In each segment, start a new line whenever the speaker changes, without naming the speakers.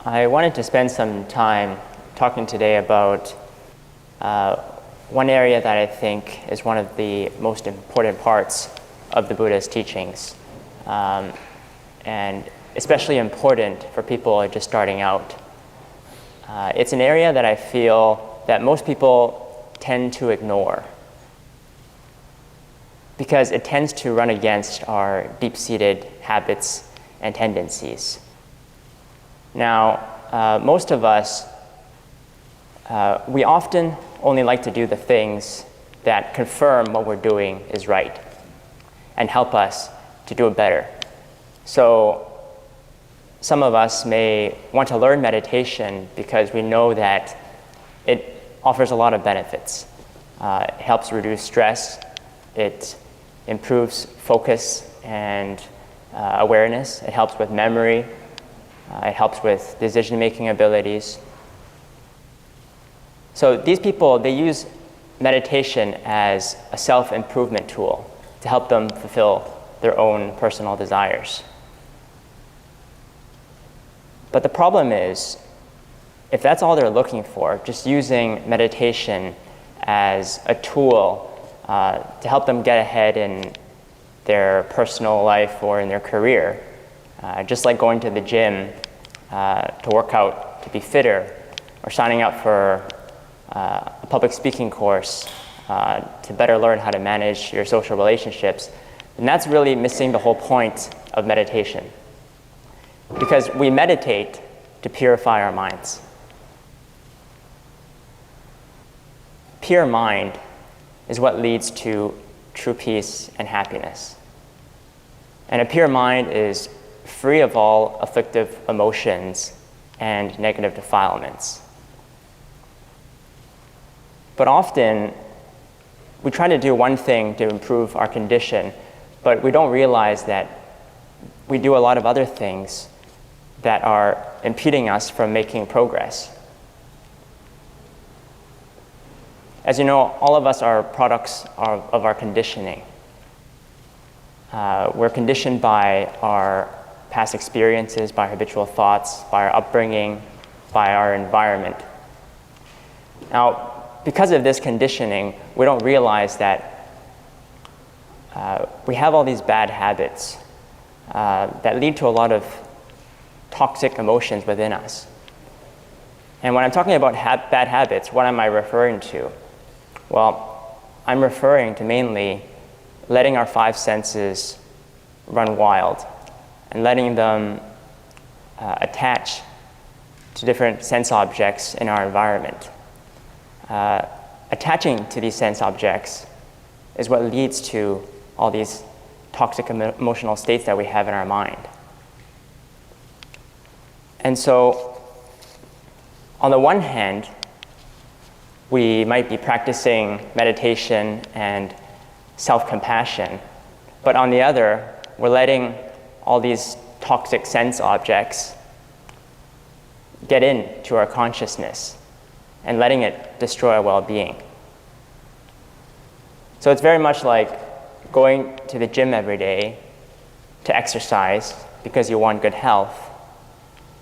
I wanted to spend some time talking today about one area that I think is one of the most important parts of the Buddha's teachings, and especially important for people just starting out. It's an area that I feel that most people tend to ignore because it tends to run against our deep-seated habits and tendencies. Now, most of us, we often only like to do the things that confirm what we're doing is right and help us to do it better. So some of us may want to learn meditation because we know that it offers a lot of benefits. It helps reduce stress, it improves focus and awareness, it helps with memory, it helps with decision-making abilities. So these people, they use meditation as a self-improvement tool to help them fulfill their own personal desires. But the problem is, if that's all they're looking for, just using meditation as a tool to help them get ahead in their personal life or in their career, just like going to the gym to work out, to be fitter, or signing up for a public speaking course to better learn how to manage your social relationships, then that's really missing the whole point of meditation. Because we meditate to purify our minds. Pure mind is what leads to true peace and happiness. And a pure mind is free of all afflictive emotions and negative defilements. But often, we try to do one thing to improve our condition, but we don't realize that we do a lot of other things that are impeding us from making progress. As you know, all of us are products of our conditioning. We're conditioned by our past experiences, by habitual thoughts, by our upbringing, by our environment. Now, because of this conditioning, we don't realize that we have all these bad habits that lead to a lot of toxic emotions within us. And when I'm talking about bad habits, what am I referring to? Well, I'm referring to mainly letting our five senses run wild and letting them attach to different sense objects in our environment. Attaching to these sense objects is what leads to all these toxic emotional states that we have in our mind. And so, on the one hand, we might be practicing meditation and self-compassion, but on the other, we're letting all these toxic sense objects get into our consciousness and letting it destroy our well-being. So it's very much like going to the gym every day to exercise because you want good health,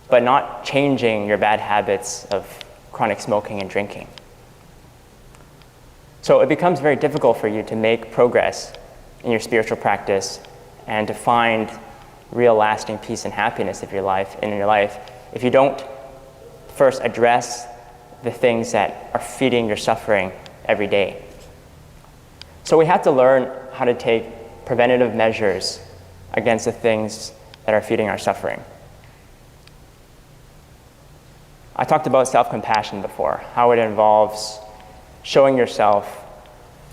but not changing your bad habits of chronic smoking and drinking. So it becomes very difficult for you to make progress in your spiritual practice and to find real lasting peace and happiness in your life if you don't first address the things that are feeding your suffering every day. So we have to learn how to take preventative measures against the things that are feeding our suffering. I talked about self-compassion before, how it involves showing yourself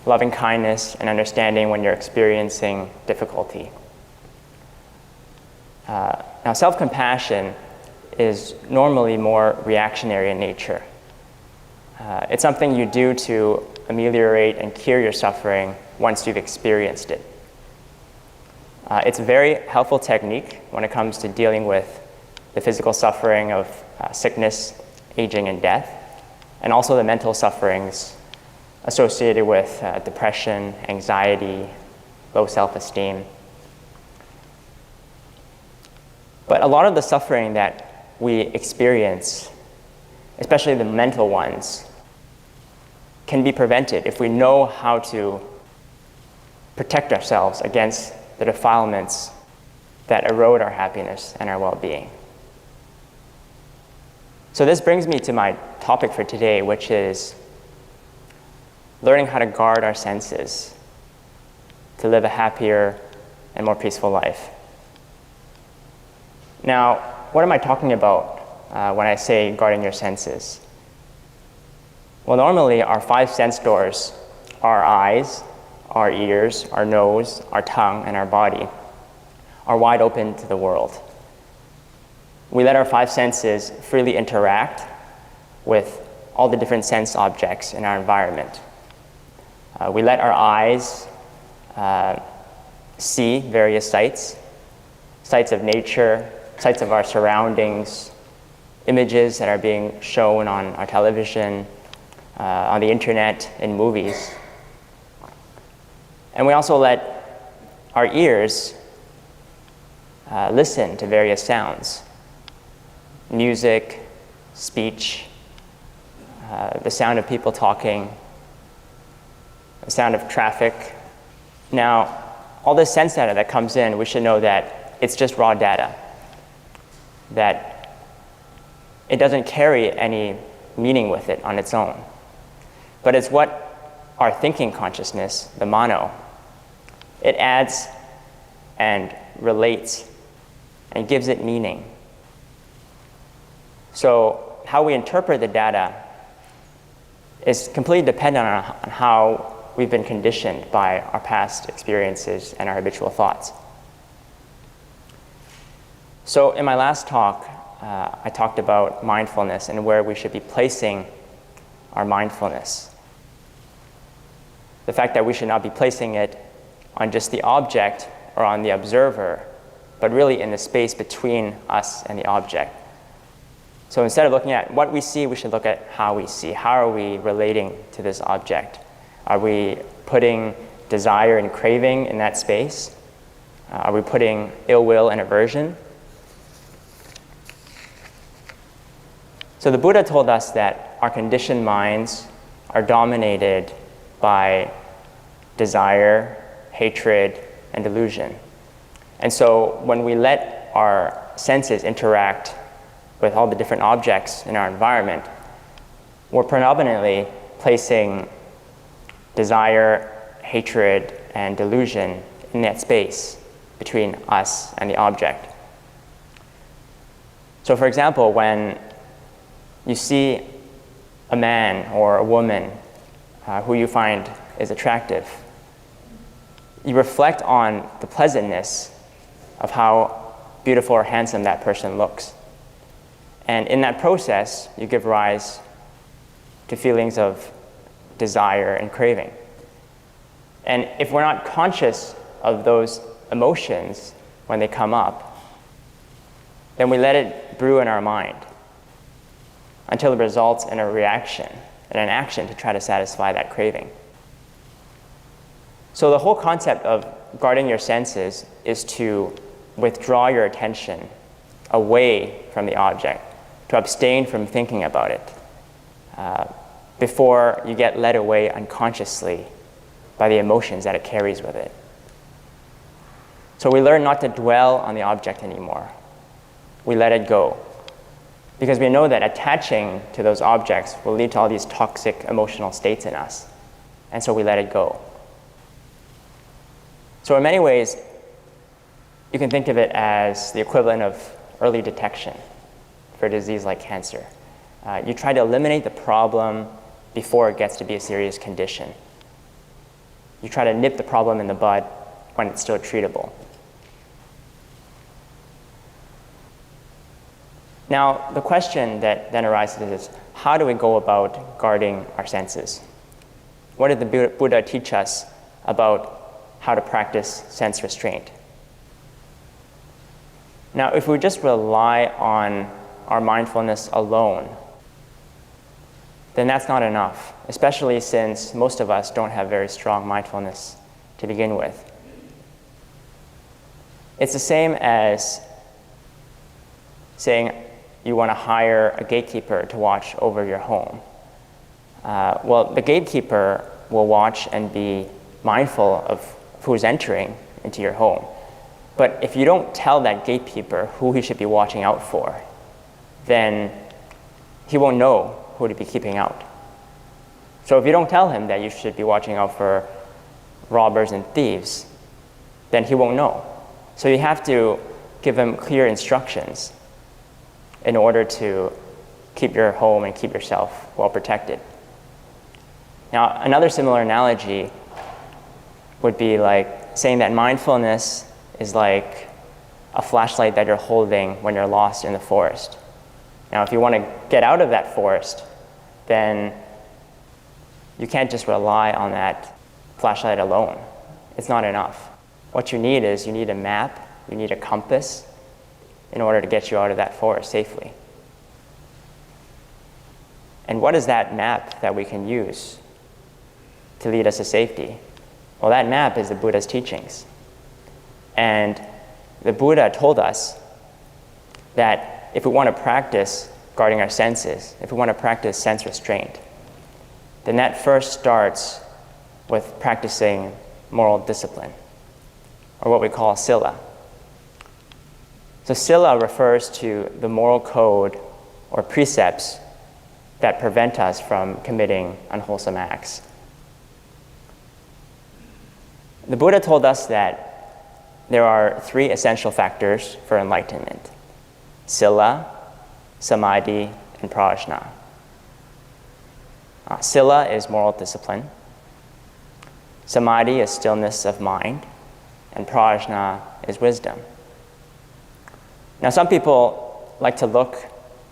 loving kindness and understanding when you're experiencing difficulty. Now, self-compassion is normally more reactionary in nature. It's something you do to ameliorate and cure your suffering once you've experienced it. It's a very helpful technique when it comes to dealing with the physical suffering of sickness, aging, and death, and also the mental sufferings associated with depression, anxiety, low self-esteem. But a lot of the suffering that we experience, especially the mental ones, can be prevented if we know how to protect ourselves against the defilements that erode our happiness and our well-being. So this brings me to my topic for today, which is learning how to guard our senses to live a happier and more peaceful life. Now, what am I talking about when I say guarding your senses? Well, normally our 5 sense doors, our eyes, our ears, our nose, our tongue, and our body, are wide open to the world. We let our 5 senses freely interact with all the different sense objects in our environment. We let our eyes see various sights of nature, sights of our surroundings, images that are being shown on our television, on the internet, in movies. And we also let our ears listen to various sounds, music, speech, the sound of people talking, the sound of traffic. Now, all this sense data that comes in, we should know that it's just raw data, that it doesn't carry any meaning with it on its own. But it's what our thinking consciousness, the mano, it adds and relates and gives it meaning. So how we interpret the data is completely dependent on how we've been conditioned by our past experiences and our habitual thoughts. So in my last talk, I talked about mindfulness and where we should be placing our mindfulness. The fact that we should not be placing it on just the object or on the observer, but really in the space between us and the object. So instead of looking at what we see, we should look at how we see. How are we relating to this object? Are we putting desire and craving in that space? Are we putting ill will and aversion? So the Buddha told us that our conditioned minds are dominated by desire, hatred, and delusion. And so when we let our senses interact with all the different objects in our environment, we're predominantly placing desire, hatred, and delusion in that space between us and the object. So for example, when you see a man or a woman who you find is attractive, you reflect on the pleasantness of how beautiful or handsome that person looks. And in that process, you give rise to feelings of desire and craving. And if we're not conscious of those emotions when they come up, then we let it brew in our mind until it results in a reaction and an action to try to satisfy that craving. So the whole concept of guarding your senses is to withdraw your attention away from the object, to abstain from thinking about it before you get led away unconsciously by the emotions that it carries with it. So we learn not to dwell on the object anymore. We let it go. Because we know that attaching to those objects will lead to all these toxic emotional states in us. And so we let it go. So in many ways, you can think of it as the equivalent of early detection for a disease like cancer. You try to eliminate the problem before it gets to be a serious condition. You try to nip the problem in the bud when it's still treatable. Now, the question that then arises is, how do we go about guarding our senses? What did the Buddha teach us about how to practice sense restraint? Now, if we just rely on our mindfulness alone, then that's not enough, especially since most of us don't have very strong mindfulness to begin with. It's the same as saying, you want to hire a gatekeeper to watch over your home. Well, the gatekeeper will watch and be mindful of who's entering into your home. But if you don't tell that gatekeeper who he should be watching out for, then he won't know who to be keeping out. So if you don't tell him that you should be watching out for robbers and thieves, then he won't know. So you have to give him clear instructions in order to keep your home and keep yourself well protected. Now, another similar analogy would be like saying that mindfulness is like a flashlight that you're holding when you're lost in the forest. Now, if you want to get out of that forest, then you can't just rely on that flashlight alone. It's not enough. What you need is you need a map, you need a compass in order to get you out of that forest safely. And what is that map that we can use to lead us to safety? Well, that map is the Buddha's teachings. And the Buddha told us that if we want to practice guarding our senses, if we want to practice sense restraint, then that first starts with practicing moral discipline, or what we call sila. So sila refers to the moral code or precepts that prevent us from committing unwholesome acts. The Buddha told us that there are three essential factors for enlightenment: sila, samadhi, and prajna. Sila is moral discipline. Samadhi is stillness of mind. And prajna is wisdom. Now, some people like to look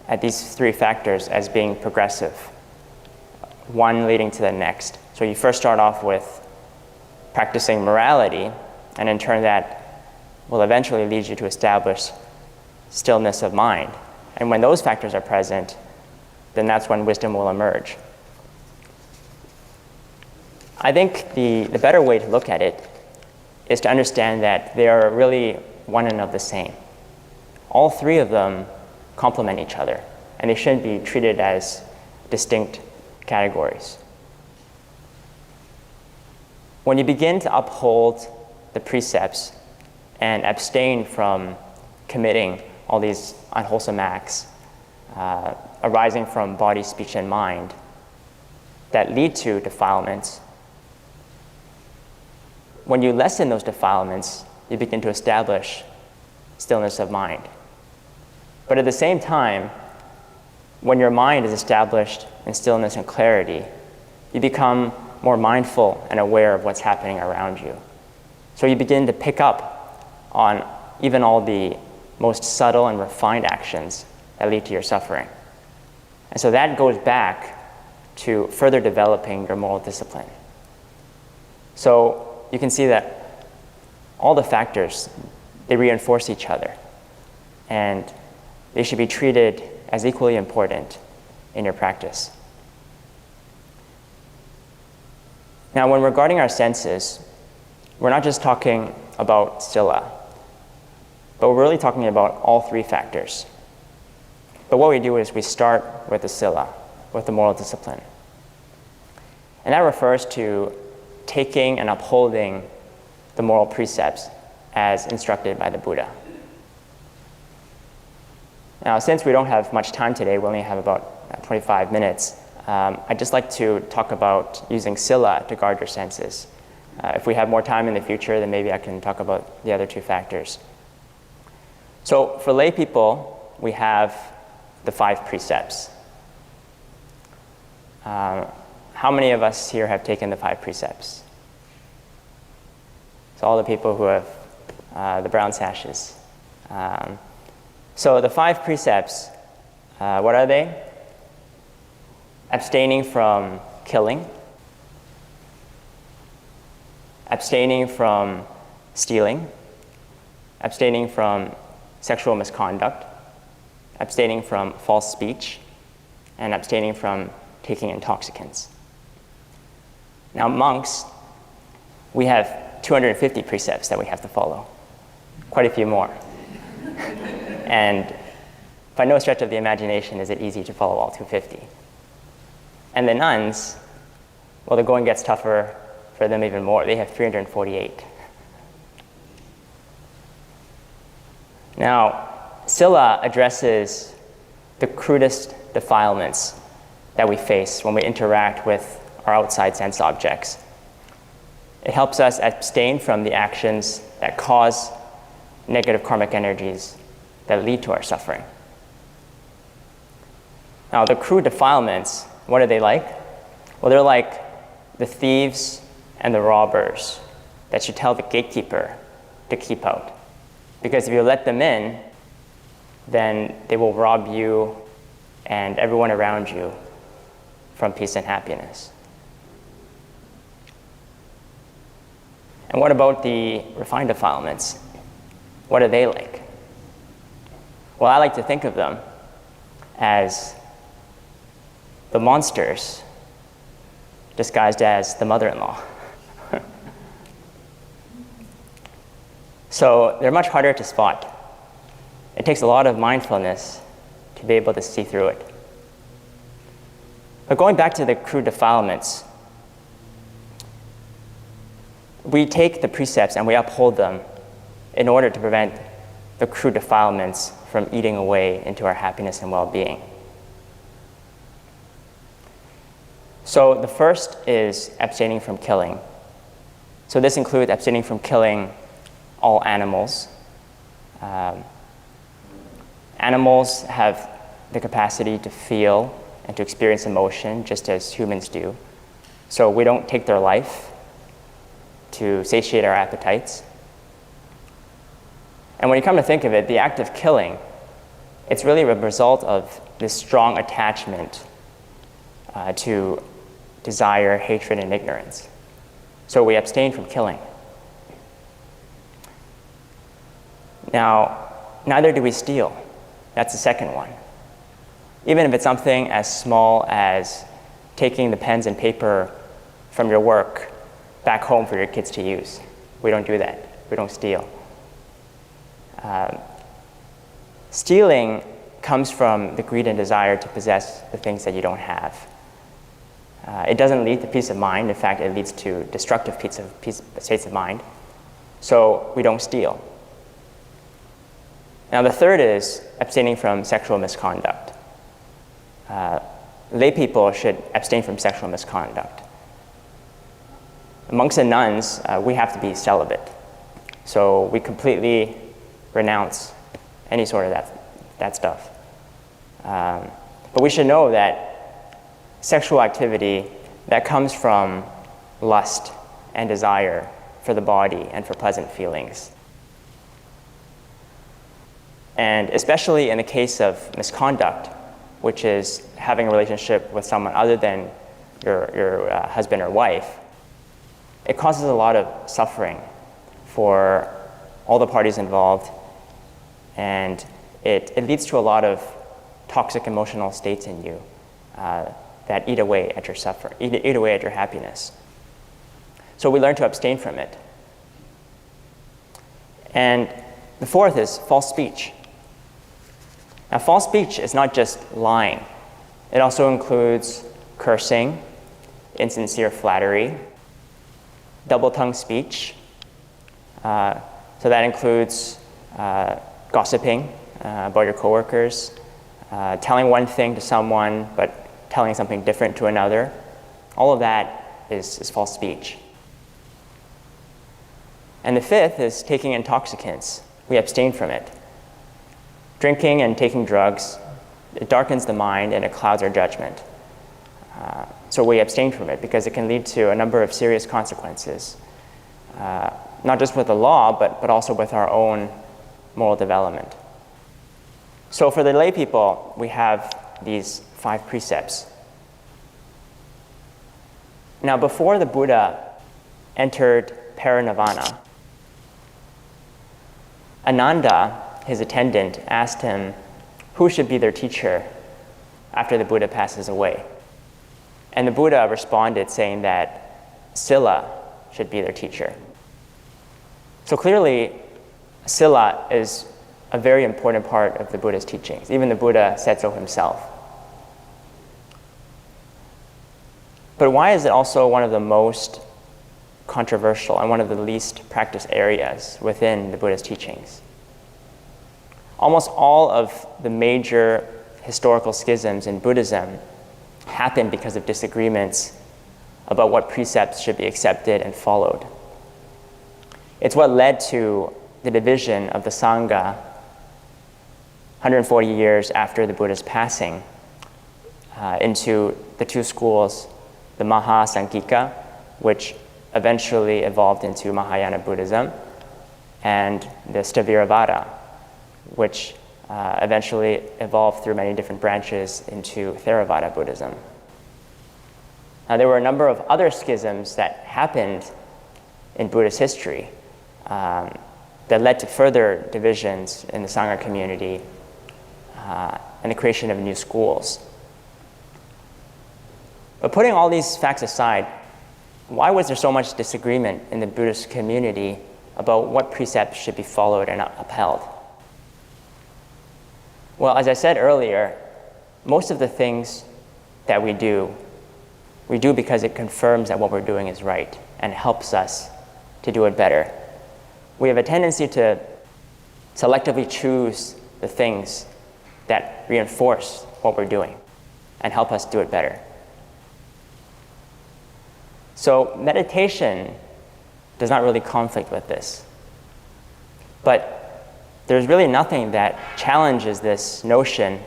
at these three factors as being progressive, one leading to the next. So you first start off with practicing morality, and in turn that will eventually lead you to establish stillness of mind. And when those factors are present, then that's when wisdom will emerge. I think the better way to look at it is to understand that they are really one and of the same. All three of them complement each other, and they shouldn't be treated as distinct categories. When you begin to uphold the precepts and abstain from committing all these unwholesome acts arising from body, speech, and mind that lead to defilements, when you lessen those defilements, you begin to establish stillness of mind. But at the same time, when your mind is established in stillness and clarity, you become more mindful and aware of what's happening around you. So you begin to pick up on even all the most subtle and refined actions that lead to your suffering. And so that goes back to further developing your moral discipline. So you can see that all the factors, they reinforce each other, and they should be treated as equally important in your practice. Now, when we're guarding our senses, we're not just talking about sila, but we're really talking about all three factors. But what we do is we start with the sila, with the moral discipline. And that refers to taking and upholding the moral precepts as instructed by the Buddha. Now, since we don't have much time today, we only have about 25 minutes, I'd just like to talk about using sila to guard your senses. If we have more time in the future, then maybe I can talk about the other two factors. So for lay people, we have the 5 precepts. How many of us here have taken the 5 precepts? So all the people who have the brown sashes. So the 5 precepts, what are they? Abstaining from killing, abstaining from stealing, abstaining from sexual misconduct, abstaining from false speech, and abstaining from taking intoxicants. Now, monks, we have 250 precepts that we have to follow, quite a few more. And By no stretch of the imagination is it easy to follow all 250. And the nuns, well, the going gets tougher for them even more. They have 348. Now, Sila addresses the crudest defilements that we face when we interact with our outside sense objects. It helps us abstain from the actions that cause negative karmic energies that lead to our suffering. Now, the crude defilements, what are they like? Well, they're like the thieves and the robbers that you tell the gatekeeper to keep out. Because if you let them in, then they will rob you and everyone around you from peace and happiness. And what about the refined defilements? What are they like? Well, I like to think of them as the monsters disguised as the mother-in-law. So they're much harder to spot. It takes a lot of mindfulness to be able to see through it. But going back to the crude defilements, we take the precepts and we uphold them in order to prevent the crude defilements from eating away into our happiness and well-being. So the first is abstaining from killing. So this includes abstaining from killing all animals. Animals have the capacity to feel and to experience emotion just as humans do. So we don't take their life to satiate our appetites. And when you come to think of it, the act of killing, it's really a result of this strong attachment to desire, hatred, and ignorance. So we abstain from killing. Now, neither do we steal. That's the second one. Even if it's something as small as taking the pens and paper from your work back home for your kids to use. We don't do that. We don't steal. Stealing comes from the greed and desire to possess the things that you don't have. It doesn't lead to peace of mind. In fact, it leads to destructive states of mind. So we don't steal. Now, the third is abstaining from sexual misconduct. Lay people should abstain from sexual misconduct. Monks and nuns, we have to be celibate. So we completely renounce any sort of that stuff. But we should know that sexual activity that comes from lust and desire for the body and for pleasant feelings. And especially in the case of misconduct, which is having a relationship with someone other than your husband or wife, it causes a lot of suffering for all the parties involved, and it leads to a lot of toxic emotional states in you that eat away at your eat away at your happiness. So we learn to abstain from it. And the fourth is false speech. Now, false speech is not just lying. It also includes cursing, insincere flattery, double-tongued speech. So that includes gossiping about your coworkers, telling one thing to someone but telling something different to another. All of that is false speech. And the fifth is taking intoxicants. We abstain from it. Drinking and taking drugs, it darkens the mind and it clouds our judgment. So we abstain from it because it can lead to a number of serious consequences, not just with the law, but also with our own moral development. So for the lay people, we have these 5 precepts. Now, before the Buddha entered parinirvana, Ananda, his attendant, asked him who should be their teacher after the Buddha passes away. And the Buddha responded saying that Sila should be their teacher. So clearly, Sila is a very important part of the Buddha's teachings. Even the Buddha said so himself. But why is it also one of the most controversial and one of the least practiced areas within the Buddha's teachings? Almost all of the major historical schisms in Buddhism happened because of disagreements about what precepts should be accepted and followed. It's what led to the division of the Sangha 140 years after the Buddha's passing into the two schools, the Mahasanghika, which eventually evolved into Mahayana Buddhism, and the Sthaviravada, which eventually evolved through many different branches into Theravada Buddhism. Now, there were a number of other schisms that happened in Buddhist history that led to further divisions in the Sangha community and the creation of new schools. But putting all these facts aside, why was there so much disagreement in the Buddhist community about what precepts should be followed and upheld? Well, as I said earlier, most of the things that we do because it confirms that what we're doing is right and helps us to do it better. We have a tendency to selectively choose the things that reinforce what we're doing and help us do it better. So meditation does not really conflict with this. But there's really nothing that challenges this notion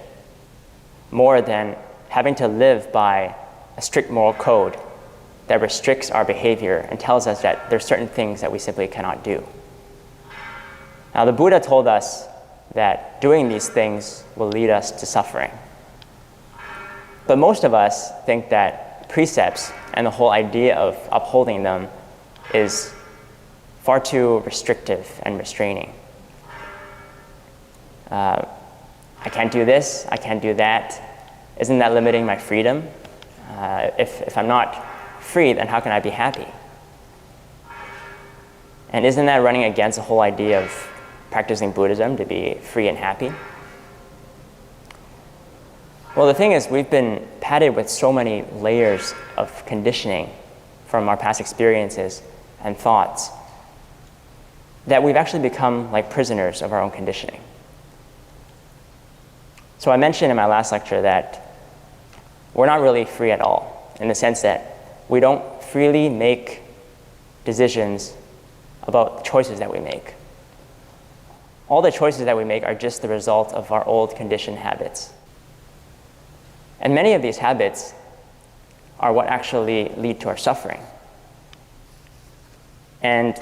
more than having to live by a strict moral code that restricts our behavior and tells us that there's certain things that we simply cannot do. Now, the Buddha told us that doing these things will lead us to suffering. But most of us think that precepts and the whole idea of upholding them is far too restrictive and restraining. I can't do this, I can't do that. Isn't that limiting my freedom? If I'm not free, then how can I be happy? And isn't that running against the whole idea of practicing Buddhism to be free and happy? Well, the thing is, we've been padded with so many layers of conditioning from our past experiences and thoughts that we've actually become like prisoners of our own conditioning. So I mentioned in my last lecture that we're not really free at all, in the sense that we don't freely make decisions about the choices that we make. All the choices that we make are just the result of our old conditioned habits. And many of these habits are what actually lead to our suffering. And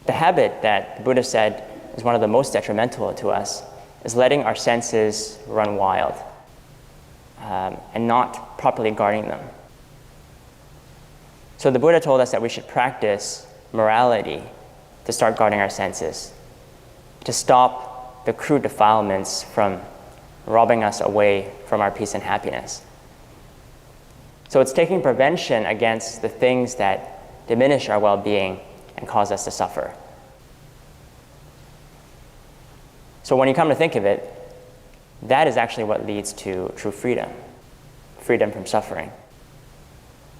the habit that the Buddha said is one of the most detrimental to us is letting our senses run wild and not properly guarding them. So the Buddha told us that we should practice morality to start guarding our senses, to stop the crude defilements from robbing us away from our peace and happiness. So it's taking prevention against the things that diminish our well-being and cause us to suffer. So when you come to think of it, that is actually what leads to true freedom, freedom from suffering.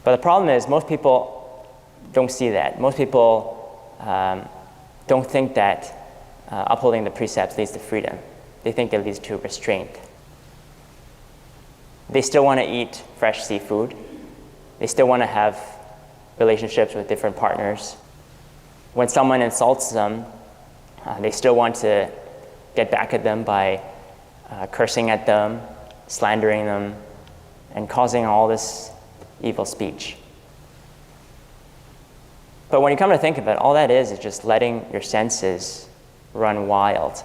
But the problem is most people don't see that. Most people don't think that upholding the precepts leads to freedom. They think it leads to restraint. They still want to eat fresh seafood. They still want to have relationships with different partners. When someone insults them, they still want to get back at them by cursing at them, slandering them, and causing all this evil speech. But when you come to think of it, all that is just letting your senses run wild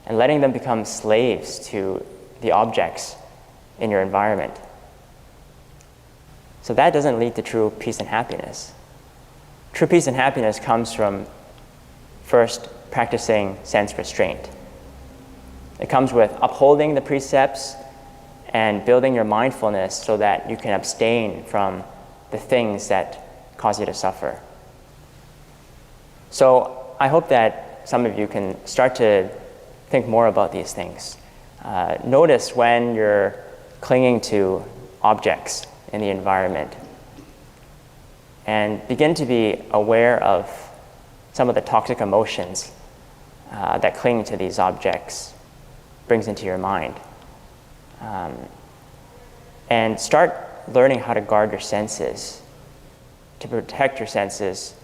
and letting them become slaves to the objects in your environment. So that doesn't lead to true peace and happiness. True peace and happiness comes from first practicing sense restraint. It comes with upholding the precepts and building your mindfulness so that you can abstain from the things that cause you to suffer. So I hope that some of you can start to think more about these things. Notice when you're clinging to objects in the environment, and begin to be aware of some of the toxic emotions that cling to these objects brings into your mind. And start learning how to guard your senses, to protect your senses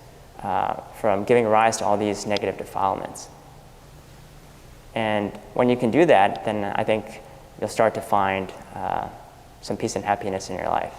from giving rise to all these negative defilements. And when you can do that, then I think you'll start to find some peace and happiness in your life.